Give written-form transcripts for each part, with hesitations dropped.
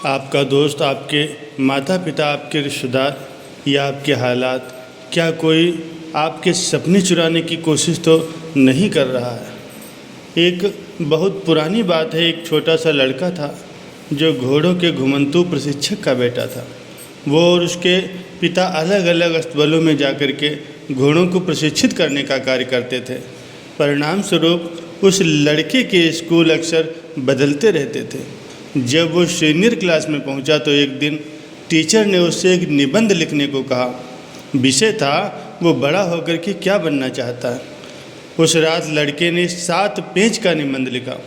आपका दोस्त, आपके माता पिता, आपके रिश्तेदार या आपके हालात, क्या कोई आपके सपने चुराने की कोशिश तो नहीं कर रहा है? एक बहुत पुरानी बात है। एक छोटा सा लड़का था जो घोड़ों के घुमंतू प्रशिक्षक का बेटा था। वो और उसके पिता अलग अलग अस्तबलों में जाकर के घोड़ों को प्रशिक्षित करने का कार्य करते थे। परिणाम स्वरूप उस लड़के के स्कूल अक्सर बदलते रहते थे। जब वो सीनियर क्लास में पहुंचा तो एक दिन टीचर ने उससे एक निबंध लिखने को कहा। विषय था वो बड़ा होकर के क्या बनना चाहता है। उस रात लड़के ने 7 पेज का निबंध लिखा,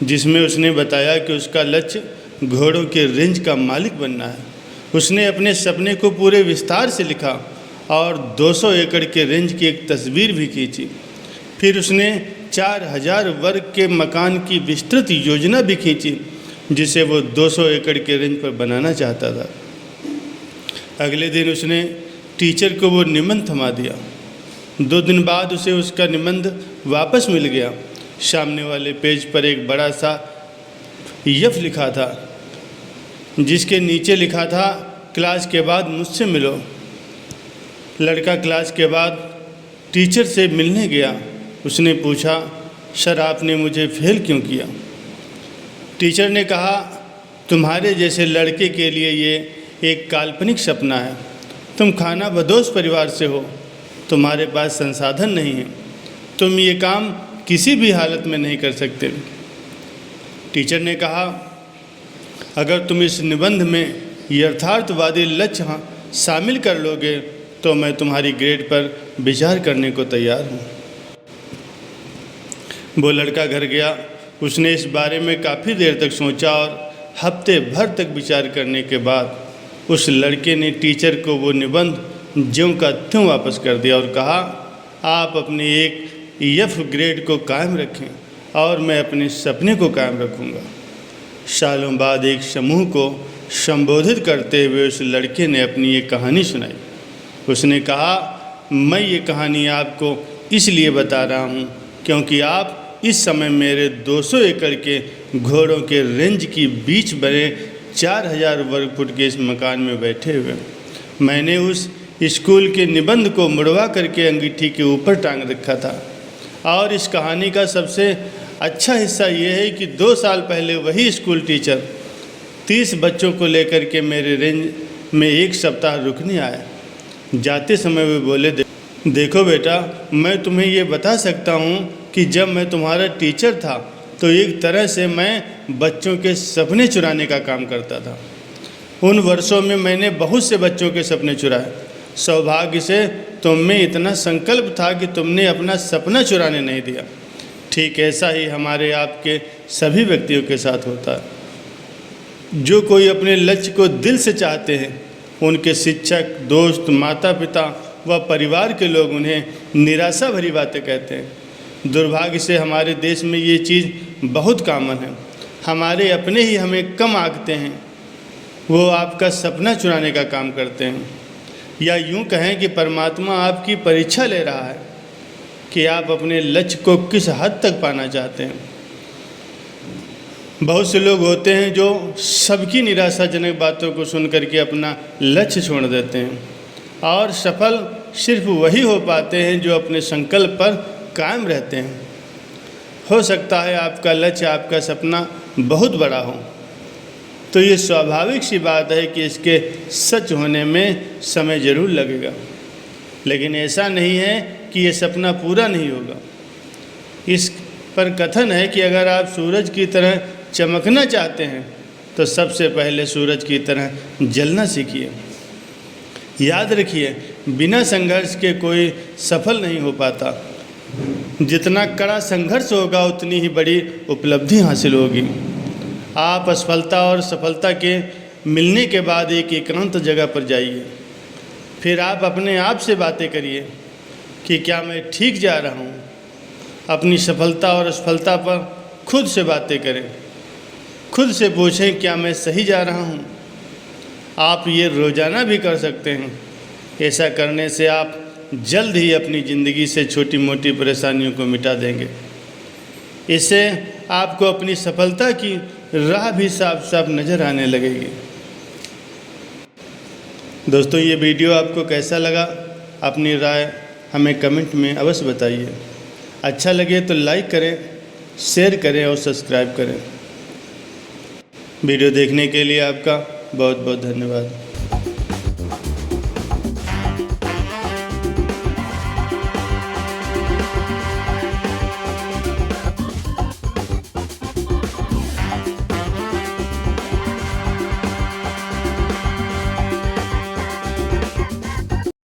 जिसमें उसने बताया कि उसका लक्ष्य घोड़ों के रेंज का मालिक बनना है। उसने अपने सपने को पूरे विस्तार से लिखा और 200 एकड़ के रेंज की एक तस्वीर भी खींची। फिर उसने 4000 वर्ग के मकान की विस्तृत योजना भी खींची, जिसे वो 200 एकड़ के रेंज पर बनाना चाहता था। अगले दिन उसने टीचर को वो निबंध थमा दिया। 2 दिन बाद उसे उसका निबंध वापस मिल गया। सामने वाले पेज पर एक बड़ा सा यफ लिखा था, जिसके नीचे लिखा था, क्लास के बाद मुझसे मिलो। लड़का क्लास के बाद टीचर से मिलने गया। उसने पूछा, सर आपने मुझे फेल क्यों किया? टीचर ने कहा, तुम्हारे जैसे लड़के के लिए ये एक काल्पनिक सपना है। तुम खाना बदोश परिवार से हो, तुम्हारे पास संसाधन नहीं है, तुम ये काम किसी भी हालत में नहीं कर सकते। टीचर ने कहा, अगर तुम इस निबंध में यथार्थवादी लक्ष्य शामिल कर लोगे तो मैं तुम्हारी ग्रेड पर विचार करने को तैयार हूँ। वो लड़का घर गया। उसने इस बारे में काफ़ी देर तक सोचा और हफ्ते भर तक विचार करने के बाद उस लड़के ने टीचर को वो निबंध ज्यों का त्यों वापस कर दिया और कहा, आप अपने एक एफ ग्रेड को कायम रखें और मैं अपने सपने को कायम रखूँगा। सालों बाद एक समूह को संबोधित करते हुए उस लड़के ने अपनी ये कहानी सुनाई। उसने कहा, मैं ये कहानी आपको इसलिए बता रहा हूँ क्योंकि आप इस समय मेरे 200 एकड़ के घोड़ों के रेंज की बीच बने 4000 वर्ग फुट के इस मकान में बैठे हुए। मैंने उस स्कूल के निबंध को मुड़वा करके अंगीठी के ऊपर टांग रखा था। और इस कहानी का सबसे अच्छा हिस्सा ये है कि 2 साल पहले वही स्कूल टीचर 30 बच्चों को लेकर के मेरे रेंज में 1 सप्ताह रुकने आया। जाते समय वे बोले, देखो बेटा, मैं तुम्हें ये बता सकता हूँ कि जब मैं तुम्हारा टीचर था तो एक तरह से मैं बच्चों के सपने चुराने का काम करता था। उन वर्षों में मैंने बहुत से बच्चों के सपने चुराए। सौभाग्य से तुम में इतना संकल्प था कि तुमने अपना सपना चुराने नहीं दिया। ठीक ऐसा ही हमारे आपके सभी व्यक्तियों के साथ होता है। जो कोई अपने लक्ष्य को दिल से चाहते हैं, उनके शिक्षक, दोस्त, माता पिता व परिवार के लोग उन्हें निराशा भरी बातें कहते हैं। दुर्भाग्य से हमारे देश में ये चीज़ बहुत कॉमन है। हमारे अपने ही हमें कम आंकते हैं, वो आपका सपना चुराने का काम करते हैं। या यूँ कहें कि परमात्मा आपकी परीक्षा ले रहा है कि आप अपने लक्ष्य को किस हद तक पाना चाहते हैं। बहुत से लोग होते हैं जो सबकी निराशाजनक बातों को सुन करके अपना लक्ष्य छोड़ देते हैं, और सफल सिर्फ वही हो पाते हैं जो अपने संकल्प पर कायम रहते हैं। हो सकता है आपका लक्ष्य, आपका सपना बहुत बड़ा हो, तो ये स्वाभाविक सी बात है कि इसके सच होने में समय ज़रूर लगेगा। लेकिन ऐसा नहीं है कि ये सपना पूरा नहीं होगा। इस पर कथन है कि अगर आप सूरज की तरह चमकना चाहते हैं तो सबसे पहले सूरज की तरह जलना सीखिए। याद रखिए, बिना संघर्ष के कोई सफल नहीं हो पाता। जितना कड़ा संघर्ष होगा उतनी ही बड़ी उपलब्धि हासिल होगी। आप असफलता और सफलता के मिलने के बाद एक एकांत जगह पर जाइए। फिर आप अपने आप से बातें करिए कि क्या मैं ठीक जा रहा हूँ। अपनी सफलता और असफलता पर खुद से बातें करें। खुद से पूछें, क्या मैं सही जा रहा हूँ। आप ये रोज़ाना भी कर सकते हैं। ऐसा करने से आप जल्द ही अपनी ज़िंदगी से छोटी मोटी परेशानियों को मिटा देंगे। इससे आपको अपनी सफलता की राह भी साफ साफ नज़र आने लगेगी। दोस्तों, ये वीडियो आपको कैसा लगा? अपनी राय हमें कमेंट में अवश्य बताइए। अच्छा लगे तो लाइक करें, शेयर करें और सब्सक्राइब करें। वीडियो देखने के लिए आपका बहुत बहुत धन्यवाद।